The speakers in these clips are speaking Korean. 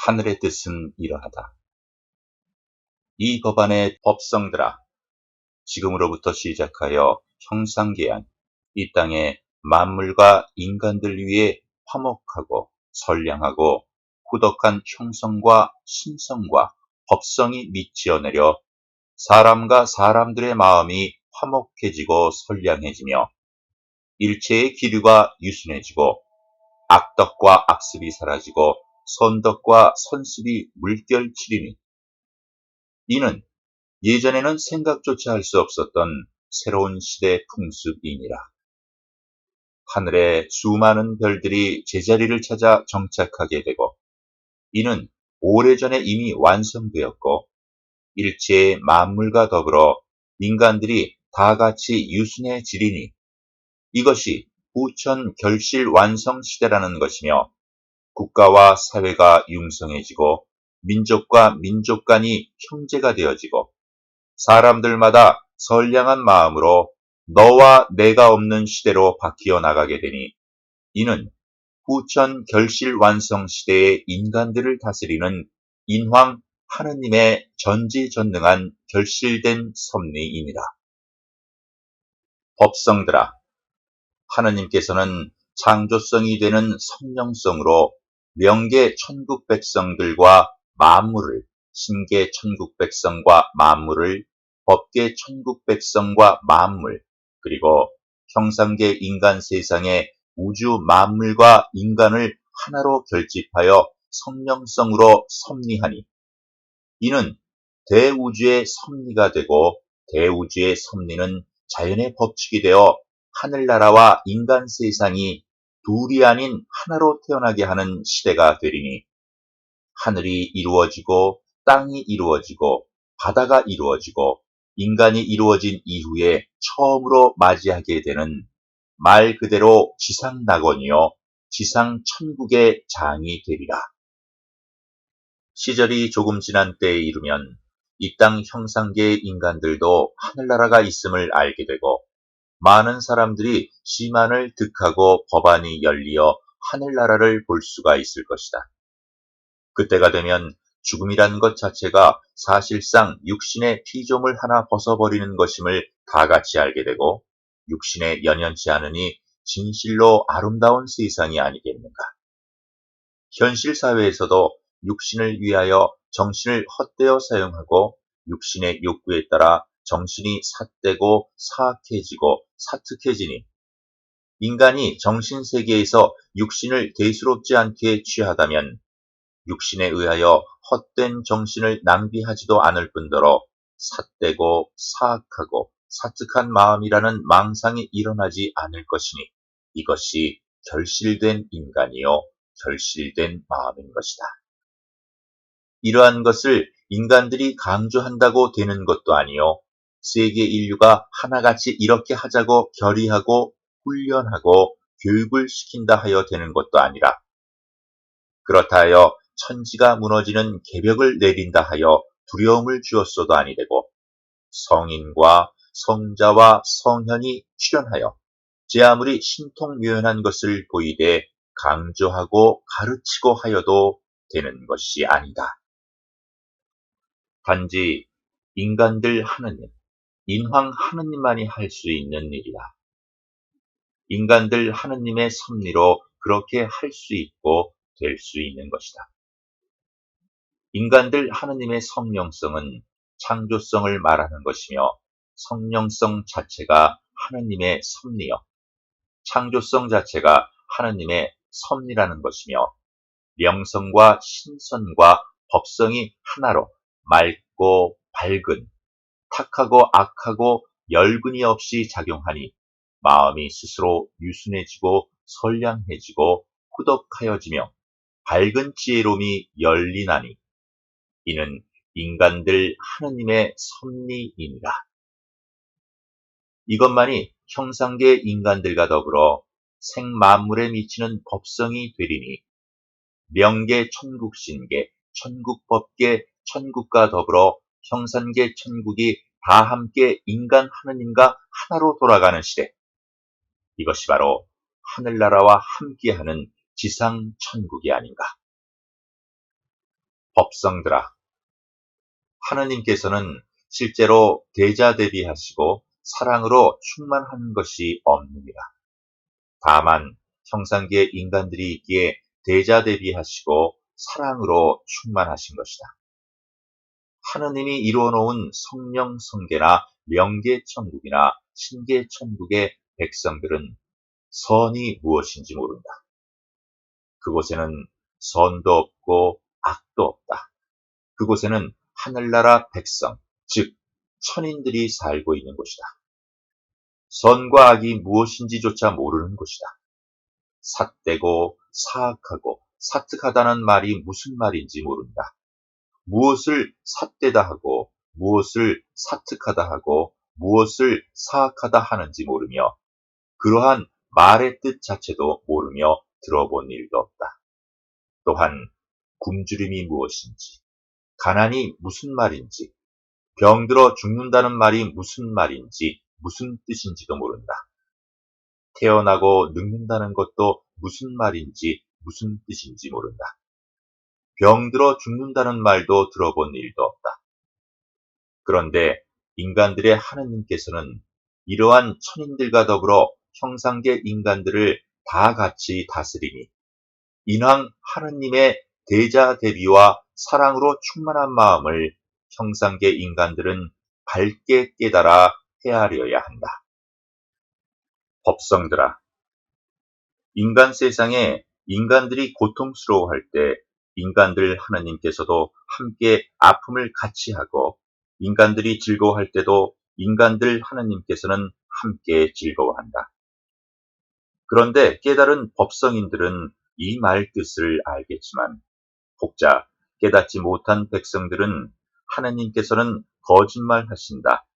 하늘의 뜻은 이러하다. 이 법안의 법성들아, 지금으로부터 시작하여 형상계한 이 땅의 만물과 인간들 위에 화목하고 선량하고 후덕한 형성과 신성과 법성이 미치어 내려 사람과 사람들의 마음이 화목해지고 선량해지며 일체의 기류가 유순해지고 악덕과 악습이 사라지고 선덕과 선습이 물결치리니, 이는 예전에는 생각조차 할 수 없었던 새로운 시대 풍습이니라. 하늘의 수많은 별들이 제자리를 찾아 정착하게 되고, 이는 오래전에 이미 완성되었고, 일체의 만물과 더불어 인간들이 다 같이 유순해지리니, 이것이 후천 결실 완성 시대라는 것이며, 국가와 사회가 융성해지고 민족과 민족 간이 형제가 되어지고 사람들마다 선량한 마음으로 너와 내가 없는 시대로 바뀌어 나가게 되니, 이는 후천 결실 완성 시대의 인간들을 다스리는 인황 하느님의 전지전능한 결실된 섭리이니라. 법성들아, 하느님께서는 창조성이 되는 성령성으로 명계 천국 백성들과 만물을, 신계 천국 백성과 만물을, 법계 천국 백성과 만물, 그리고 형상계 인간 세상의 우주 만물과 인간을 하나로 결집하여 성령성으로 섭리하니, 이는 대우주의 섭리가 되고, 대우주의 섭리는 자연의 법칙이 되어 하늘나라와 인간 세상이 둘이 아닌 하나로 태어나게 하는 시대가 되리니, 하늘이 이루어지고 땅이 이루어지고 바다가 이루어지고 인간이 이루어진 이후에 처음으로 맞이하게 되는 말 그대로 지상낙원이요 지상천국의 장이 되리라. 시절이 조금 지난 때에 이르면 이 땅 형상계의 인간들도 하늘나라가 있음을 알게 되고, 많은 사람들이 시만을 득하고 법안이 열리어 하늘나라를 볼 수가 있을 것이다. 그때가 되면 죽음이란 것 자체가 사실상 육신의 피조물 하나 벗어버리는 것임을 다 같이 알게 되고, 육신에 연연치 않으니 진실로 아름다운 세상이 아니겠는가. 현실 사회에서도 육신을 위하여 정신을 헛되어 사용하고 육신의 욕구에 따라 정신이 삿되고 사악해지고 사특해지니, 인간이 정신세계에서 육신을 대수롭지 않게 취하다면 육신에 의하여 헛된 정신을 낭비하지도 않을 뿐더러 삿되고 사악하고 사특한 마음이라는 망상이 일어나지 않을 것이니, 이것이 결실된 인간이요 결실된 마음인 것이다. 이러한 것을 인간들이 강조한다고 되는 것도 아니요, 세계 인류가 하나같이 이렇게 하자고 결의하고 훈련하고 교육을 시킨다 하여 되는 것도 아니라, 그렇다 하여 천지가 무너지는 계벽을 내린다 하여 두려움을 주었어도 아니되고, 성인과 성자와 성현이 출현하여 제 아무리 신통묘연한 것을 보이되 강조하고 가르치고 하여도 되는 것이 아니다. 단지 인간들 하느님, 인황 하느님만이 할 수 있는 일이다. 인간들 하느님의 섭리로 그렇게 할 수 있고 될 수 있는 것이다. 인간들 하느님의 성령성은 창조성을 말하는 것이며, 성령성 자체가 하느님의 섭리요, 창조성 자체가 하느님의 섭리라는 것이며, 명성과 신선과 법성이 하나로 맑고 밝은, 탁하고 악하고 열근이 없이 작용하니 마음이 스스로 유순해지고 선량해지고 후덕하여지며 밝은 지혜로움이 열리나니, 이는 인간들 하느님의 섭리이니라. 이것만이 형상계 인간들과 더불어 생만물에 미치는 법성이 되리니, 명계 천국신계 천국법계 천국과 더불어 형상계 천국이 다 함께 인간 하느님과 하나로 돌아가는 시대, 이것이 바로 하늘나라와 함께하는 지상천국이 아닌가. 법성들아, 하느님께서는 실제로 대자대비하시고 사랑으로 충만한 것이 없느니라. 다만 형상계의 인간들이 있기에 대자대비하시고 사랑으로 충만하신 것이다. 하느님이 이루어놓은 성령 성계나 명계천국이나 신계천국의 백성들은 선이 무엇인지 모른다. 그곳에는 선도 없고 악도 없다. 그곳에는 하늘나라 백성, 즉 천인들이 살고 있는 곳이다. 선과 악이 무엇인지조차 모르는 곳이다. 삿되고 사악하고 사특하다는 말이 무슨 말인지 모른다. 무엇을 삿되다 하고 무엇을 사특하다 하고 무엇을 사악하다 하는지 모르며 그러한 말의 뜻 자체도 모르며 들어본 일도 없다. 또한 굶주림이 무엇인지, 가난이 무슨 말인지, 병들어 죽는다는 말이 무슨 말인지, 무슨 뜻인지도 모른다. 태어나고 늙는다는 것도 무슨 말인지, 무슨 뜻인지 모른다. 병들어 죽는다는 말도 들어본 일도 없다. 그런데 인간들의 하느님께서는 이러한 천인들과 더불어 형상계 인간들을 다 같이 다스리니 인왕 하느님의 대자대비와 사랑으로 충만한 마음을 형상계 인간들은 밝게 깨달아 헤아려야 한다. 법성들아, 인간 세상에 인간들이 고통스러워할 때 인간들 하느님께서도 함께 아픔을 같이 하고 인간들이 즐거워할 때도 인간들 하느님께서는 함께 즐거워한다. 그런데 깨달은 법성인들은 이 말 뜻을 알겠지만 혹자 깨닫지 못한 백성들은 하느님께서는 거짓말하신다.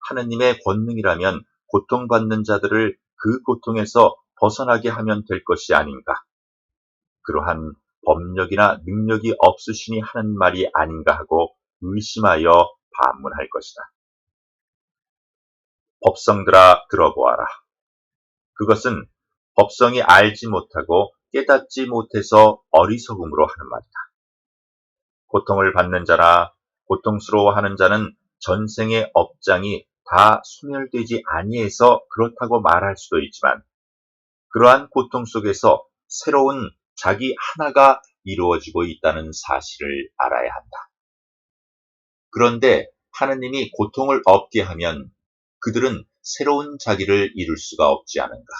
하느님의 권능이라면 고통받는 자들을 그 고통에서 벗어나게 하면 될 것이 아닌가. 그러한 법력이나 능력이 없으시니 하는 말이 아닌가 하고 의심하여 반문할 것이다. 법성들아 들어보아라. 그것은 법성이 알지 못하고 깨닫지 못해서 어리석음으로 하는 말이다. 고통을 받는 자나 고통스러워하는 자는 전생의 업장이 다 소멸되지 아니해서 그렇다고 말할 수도 있지만 그러한 고통 속에서 새로운 자기 하나가 이루어지고 있다는 사실을 알아야 한다. 그런데 하느님이 고통을 없게 하면 그들은 새로운 자기를 이룰 수가 없지 않은가.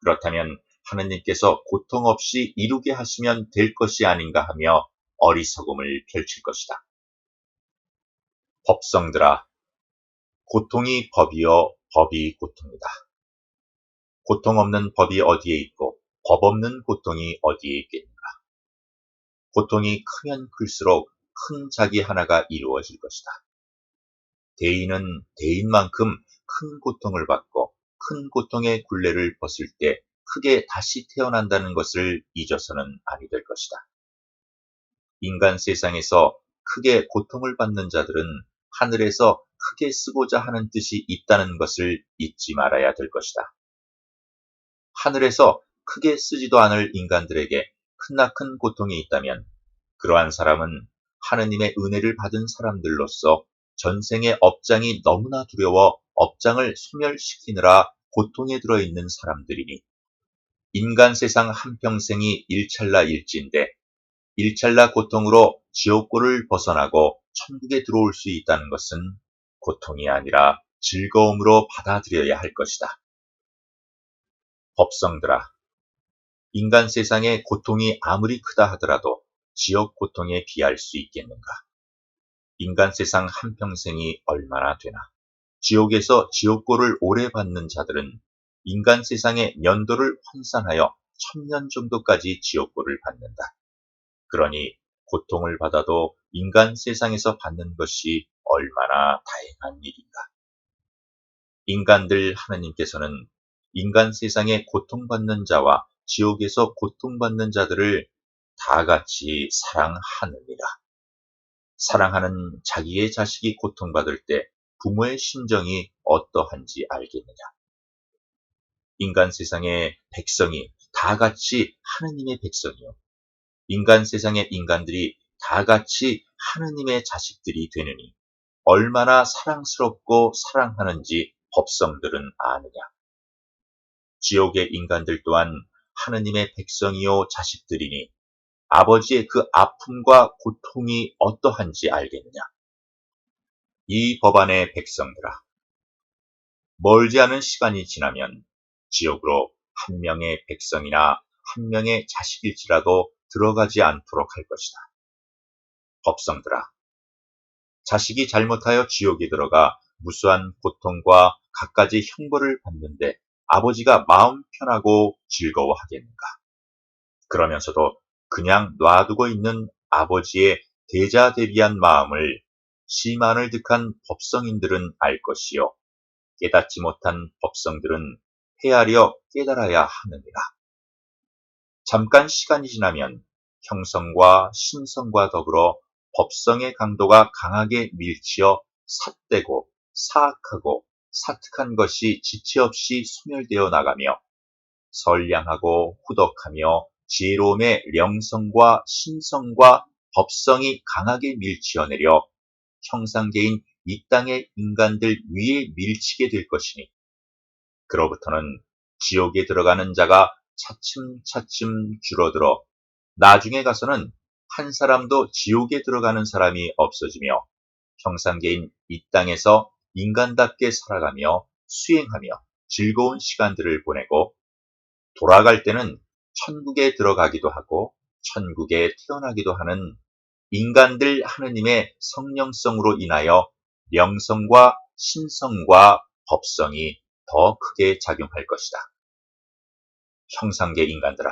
그렇다면 하느님께서 고통 없이 이루게 하시면 될 것이 아닌가 하며 어리석음을 펼칠 것이다. 법성들아, 고통이 법이요 법이 고통이다. 고통 없는 법이 어디에 있고 법 없는 고통이 어디에 있겠는가. 고통이 크면 클수록 큰 자기 하나가 이루어질 것이다. 대인은 대인만큼 큰 고통을 받고 큰 고통의 굴레를 벗을 때 크게 다시 태어난다는 것을 잊어서는 아니 될 것이다. 인간 세상에서 크게 고통을 받는 자들은 하늘에서 크게 쓰고자 하는 뜻이 있다는 것을 잊지 말아야 될 것이다. 하늘에서 크게 쓰지도 않을 인간들에게 크나큰 고통이 있다면 그러한 사람은 하느님의 은혜를 받은 사람들로서 전생의 업장이 너무나 두려워 업장을 소멸시키느라 고통에 들어있는 사람들이니 인간 세상 한평생이 일찰나일지인데 일찰나 고통으로 지옥고를 벗어나고 천국에 들어올 수 있다는 것은 고통이 아니라 즐거움으로 받아들여야 할 것이다. 법성들아, 인간 세상의 고통이 아무리 크다 하더라도 지옥 고통에 비할 수 있겠는가? 인간 세상 한평생이 얼마나 되나? 지옥에서 지옥고를 오래 받는 자들은 인간 세상의 년도를 환산하여 1000년 정도까지 지옥고를 받는다. 그러니 고통을 받아도 인간 세상에서 받는 것이 얼마나 다행한 일인가. 인간들 하느님께서는 인간 세상에 고통받는 자와 지옥에서 고통받는 자들을 다 같이 사랑하느니라. 사랑하는 자기의 자식이 고통받을 때 부모의 심정이 어떠한지 알겠느냐. 인간 세상의 백성이 다 같이 하느님의 백성이요. 인간 세상의 인간들이 다 같이 하느님의 자식들이 되느니 얼마나 사랑스럽고 사랑하는지 법성들은 아느냐. 지옥의 인간들 또한 하느님의 백성이요 자식들이니 아버지의 그 아픔과 고통이 어떠한지 알겠느냐. 이 법안의 백성들아, 멀지 않은 시간이 지나면 지옥으로 한 명의 백성이나 한 명의 자식일지라도 들어가지 않도록 할 것이다. 법성들아, 자식이 잘못하여 지옥에 들어가 무수한 고통과 갖가지 형벌을 받는데 아버지가 마음 편하고 즐거워하겠는가? 그러면서도 그냥 놔두고 있는 아버지의 대자대비한 마음을 시만을 득한 법성인들은 알 것이요, 깨닫지 못한 법성들은 헤아려 깨달아야 하느니라. 잠깐 시간이 지나면 형성과 신성과 더불어 법성의 강도가 강하게 밀치어 삿되고 사악하고 사특한 것이 지체 없이 소멸되어 나가며 선량하고 후덕하며 지혜로움의 명성과 신성과 법성이 강하게 밀치어 내려 형상계인 이 땅의 인간들 위에 밀치게 될 것이니, 그로부터는 지옥에 들어가는 자가 차츰차츰 줄어들어 나중에 가서는 한 사람도 지옥에 들어가는 사람이 없어지며 형상계인 이 땅에서 인간답게 살아가며 수행하며 즐거운 시간들을 보내고 돌아갈 때는 천국에 들어가기도 하고 천국에 태어나기도 하는 인간들 하느님의 성령성으로 인하여 명성과 신성과 법성이 더 크게 작용할 것이다. 형상계 인간들아,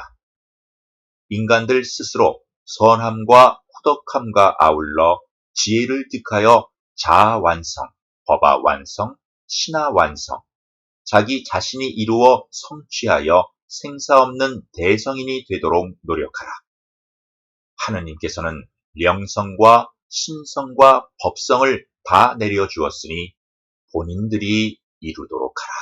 인간들 스스로 선함과 후덕함과 아울러 지혜를 득하여 자아 완성, 법아 완성, 신하 완성, 자기 자신이 이루어 성취하여 생사 없는 대성인이 되도록 노력하라. 하느님께서는 명성과 신성과 법성을 다 내려주었으니 본인들이 이루도록 하라.